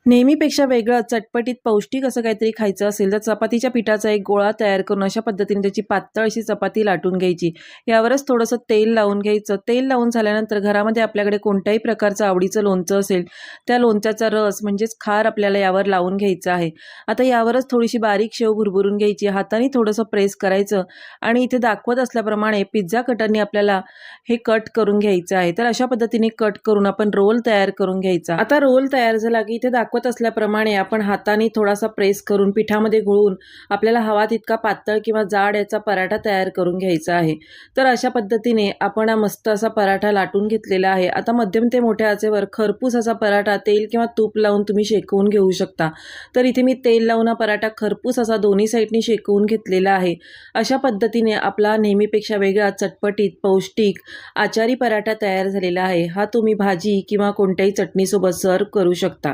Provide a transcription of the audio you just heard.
नेहमीपेक्षा वेगळं, चटपटीत, पौष्टिक असं काहीतरी खायचं असेल तर चपातीच्या पिठाचा एक गोळा तयार करून अशा पद्धतीने त्याची पातळ अशी चपाती लाटून घ्यायची. यावरच थोडंसं तेल लावून घ्यायचं. तेल लावून झाल्यानंतर घरामध्ये आपल्याकडे कोणत्याही प्रकारचं आवडीचं लोणचं असेल, त्या लोणच्याचा रस म्हणजेच खार आपल्याला यावर लावून घ्यायचं आहे. आता यावरच थोडीशी बारीक शेव भुरभुरून घ्यायची. हाताने थोडंसं प्रेस करायचं आणि इथे दाखवत असल्याप्रमाणे पिझ्झा कटरने आपल्याला हे कट करून घ्यायचं आहे. तर अशा पद्धतीने कट करून आपण रोल तयार करून घ्यायचा. आता रोल तयार झाला की इथे दाखवत असल्याप्रमाणे आपण हाताने थोडासा प्रेस करून पिठामध्ये घोळून आपल्याला हवा तितका पातळ किंवा जाड याचा पराठा तयार करून घ्यायचा आहे. तर अशा पद्धतीने आपण हा मस्त असा पराठा लाटून घेतलेला आहे. आता मध्यम ते मोठ्या आचेवर खरपूस असा पराठा तेल किंवा तूप लावून तुम्ही शेकवून घेऊ शकता. तर इथे मी तेल लावून हा पराठा खरपूस असा दोन्ही साईडनी शेकवून घेतलेला आहे. अशा पद्धतीने आपला नेहमीपेक्षा वेगळा, चटपटीत, पौष्टिक आचारी पराठा तयार झालेला आहे. हा तुम्ही भाजी किंवा कोणत्याही चटणीसोबत सर्व्ह करू शकता.